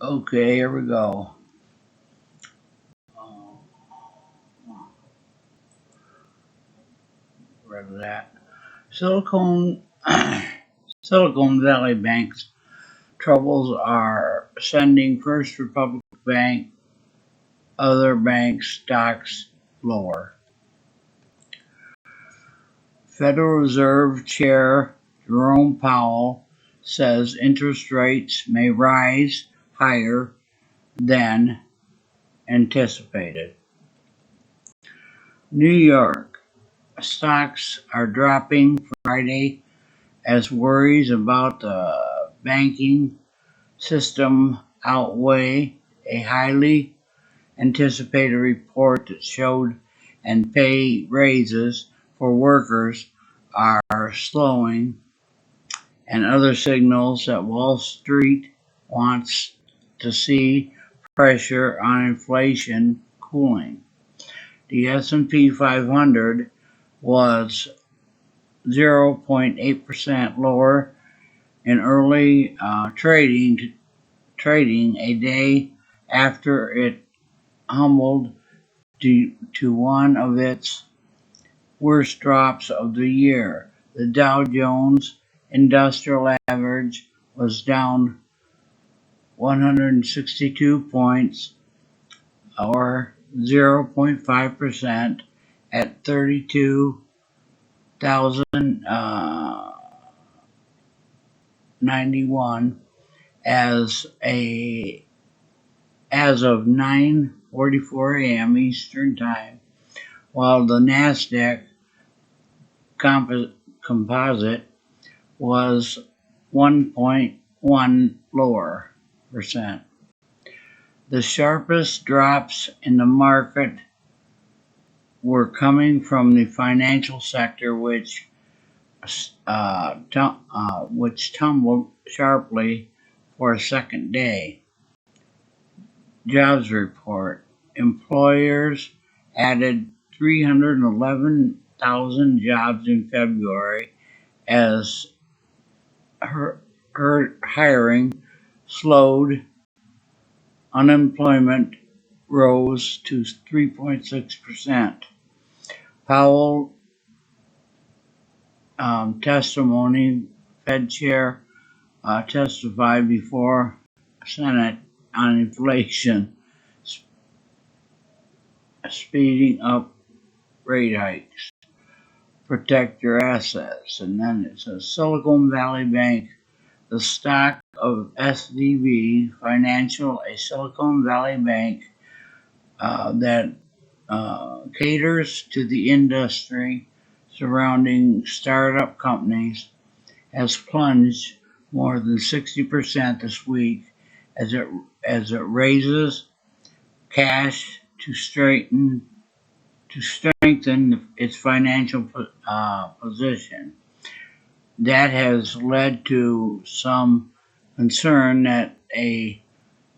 Okay, here we go. Rid of that. Silicon Silicon Valley Bank's troubles are sending First Republic Bank other bank stocks lower. Federal Reserve Chair Jerome Powell says interest rates may rise higher than anticipated. New York stocks are dropping Friday as worries about the banking system outweigh a highly anticipated report that showed and pay raises for workers are slowing, and other signals that Wall Street wants to see pressure on inflation cooling. The S&P 500 was 0.8% lower in early trading a day after it humbled to one of its worst drops of the year. The Dow Jones Industrial Average was down 162 points, or 0.5%, at 32,091 as of 9:44 a.m. Eastern Time, while the Nasdaq Composite was 1.1 lower percent. The sharpest drops in the market were coming from the financial sector, which tumbled sharply for a second day. Jobs report: employers added 311,000 jobs in February as her hiring slowed. Unemployment rose to 3.6%. Powell testimony: Fed chair testified before Senate on inflation, speeding up rate hikes. Protect your assets. And then it says Silicon Valley Bank, the stock of SVB Financial, a Silicon Valley bank that caters to the industry surrounding startup companies, has plunged more than 60% this week as it raises cash to strengthen its financial position. That has led to some concern that a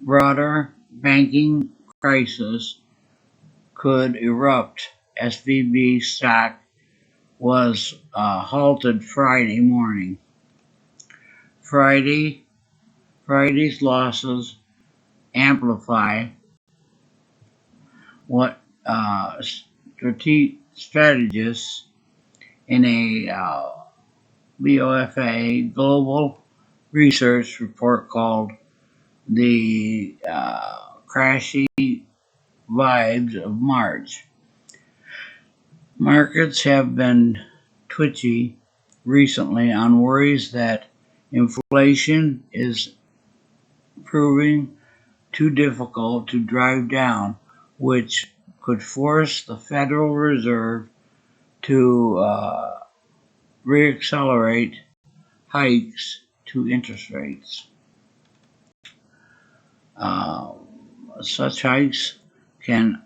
broader banking crisis could erupt. SVB stock was halted Friday morning. Friday's losses amplify what strategists in a BOFA global research report called the crashy vibes of March. Markets have been twitchy recently on worries that inflation is proving too difficult to drive down, which could force the Federal Reserve to reaccelerate hikes to interest rates. Such hikes can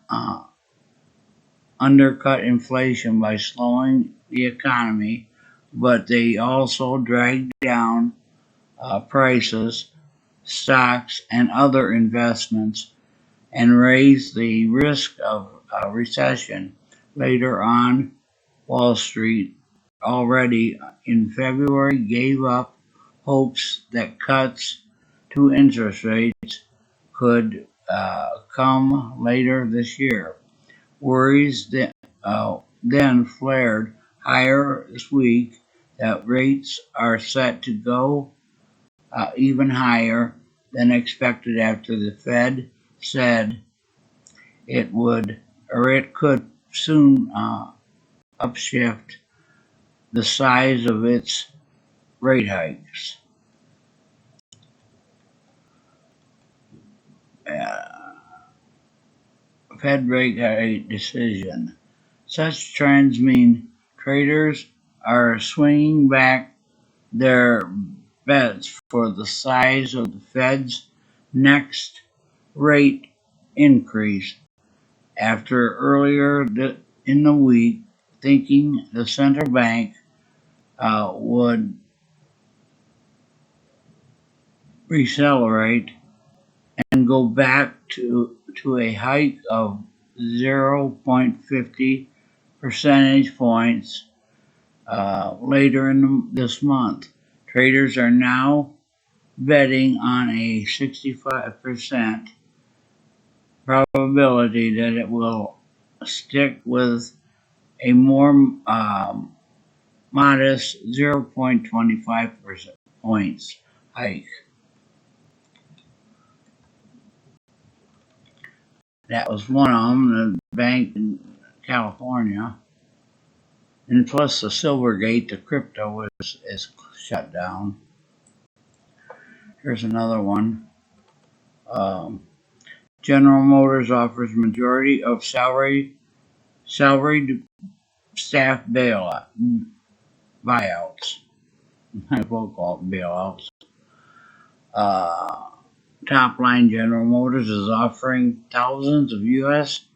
undercut inflation by slowing the economy, but they also drag down prices, stocks, and other investments, and raise the risk of a recession later on. Wall Street already in February gave up hopes that cuts to interest rates could come later this year. Worries then flared higher this week that rates are set to go even higher than expected after the Fed said it would, or it could soon upshift the size of its rate hikes. Fed rate hike decision. Such trends mean traders are swinging back their bets for the size of the Fed's next rate increase after earlier in the week thinking the central bank would decelerate and go back to a hike of 0.50 percentage points later in this month. Traders are now betting on a 65% probability that it will stick with a more modest 0.25% points hike. That was one of them, the bank in California. And plus the Silvergate, the crypto is shut down. Here's another one. General Motors offers majority of salaried staff buyouts. I will call it bailouts. Top line General Motors is offering thousands of U.S.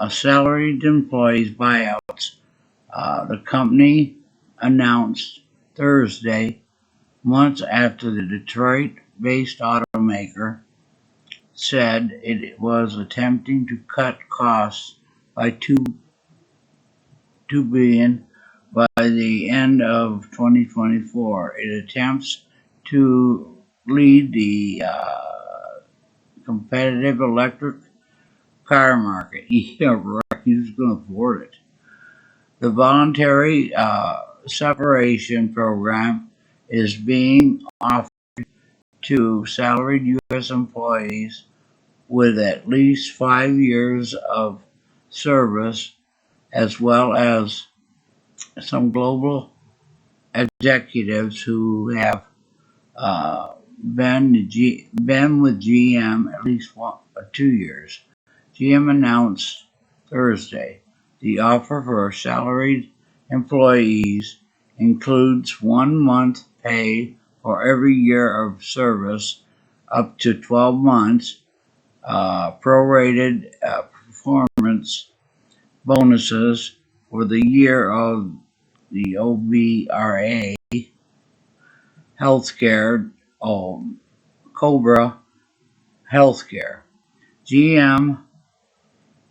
Salaried employees buyouts. The company announced Thursday, months after the Detroit-based automaker said it was attempting to cut costs by $2 billion by the end of 2024. It attempts to lead the competitive electric car market. Yeah, right. Who's going to afford it? The voluntary separation program is being offered to salaried U.S. employees with at least 5 years of service, as well as some global executives who have been with GM at least 2 years. GM announced Thursday the offer for salaried employees includes 1 month pay for every year of service up to 12 months, prorated performance bonuses for the year of the OBRA, healthcare, Cobra Healthcare. GM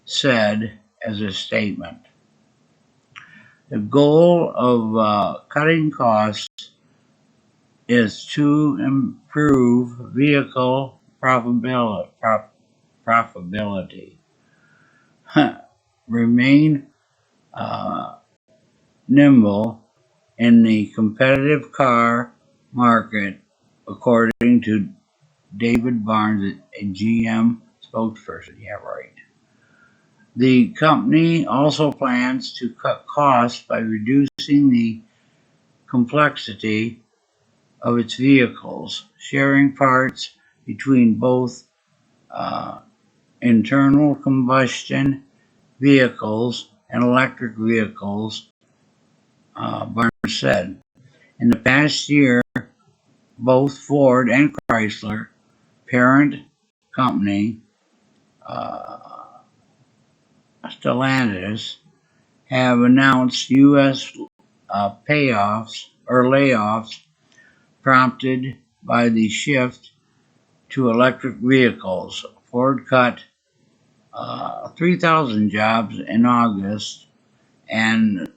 said as a statement, the goal of cutting costs is to improve vehicle profitability, remain nimble in the competitive car market, according to David Barnes, a GM spokesperson. Yeah, right. The company also plans to cut costs by reducing the complexity of its vehicles, sharing parts between both internal combustion vehicles and electric vehicles, Barnes said. In the past year, both Ford and Chrysler, parent company Stellantis, have announced U.S. layoffs prompted by the shift to electric vehicles. Ford cut 3,000 jobs in August, and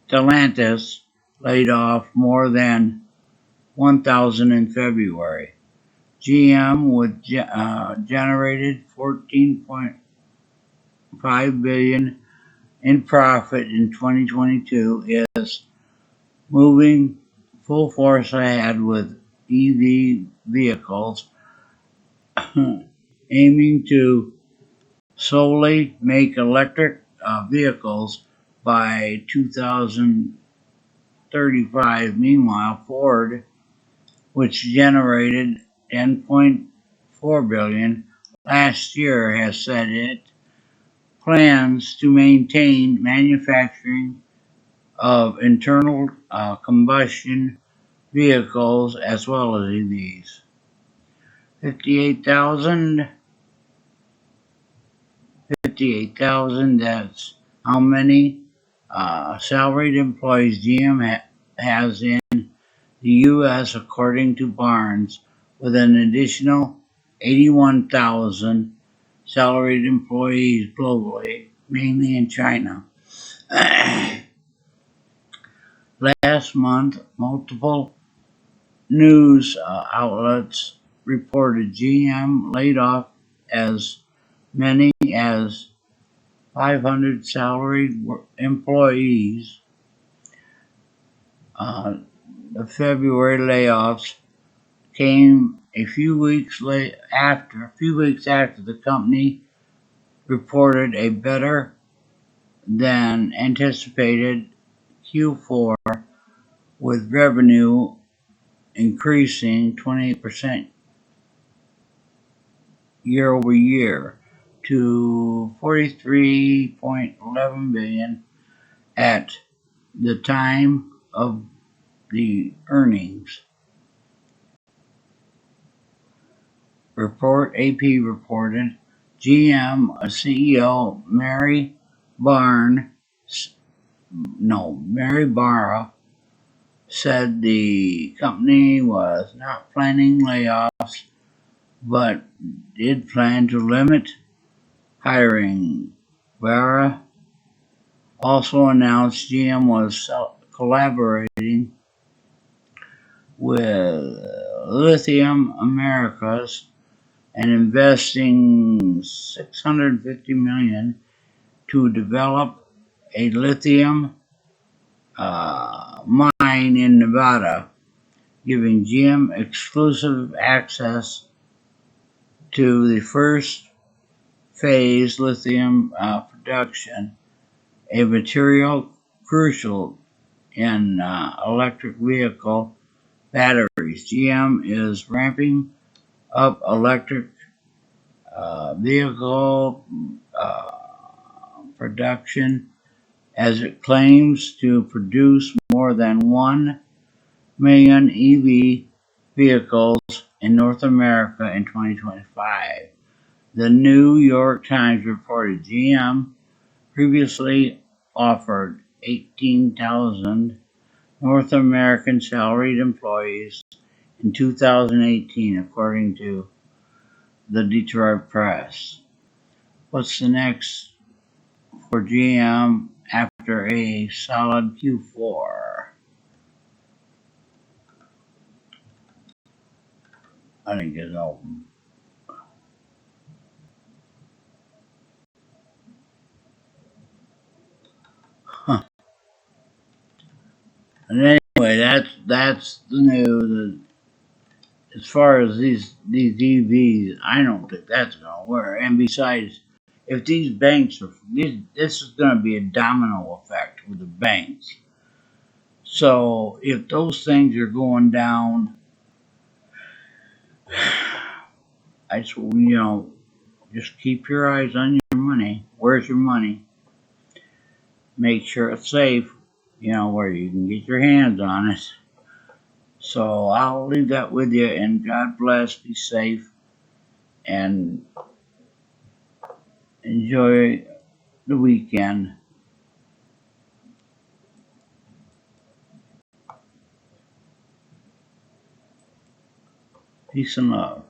Stellantis laid off more than 1,000 in February. GM with generated 14.5 billion in profit in 2022 is moving full force ahead with EV vehicles, aiming to solely make electric vehicles by 2035. Meanwhile, Ford, which generated 10.4 billion last year, has said it plans to maintain manufacturing of internal combustion vehicles as well as EVs. 58,000, that's how many salaried employees GM has in the U.S. according to Barnes, with an additional 81,000 salaried employees globally, mainly in China. Last month, multiple news outlets reported GM laid off as many as 500 salaried employees. The February layoffs came a few weeks after the company reported a better than anticipated Q4, with revenue increasing 28% year over year to 43.11 billion at the time of the earnings report. AP reported GM CEO Mary Barra said the company was not planning layoffs, but did plan to limit hiring. Barra also announced GM was collaborating with Lithium Americas and investing $650 million to develop a lithium mine in Nevada, giving GM exclusive access to the first phase lithium production, a material crucial in electric vehicle batteries. GM is ramping up electric vehicle production as it claims to produce more than 1 million EV vehicles in North America in 2025. The New York Times reported GM previously offered 18,000 North American salaried employees in 2018, according to the Detroit Press. What's the next for GM after a solid Q4? I think it's open. Huh. And anyway, that's the news. As far as these EVs, I don't think that's going to work. And besides, if these banks are, this is going to be a domino effect with the banks. So if those things are going down, just keep your eyes on your money. Where's your money? Make sure it's safe, where you can get your hands on it. So I'll leave that with you, and God bless, be safe, and enjoy the weekend. Peace and love.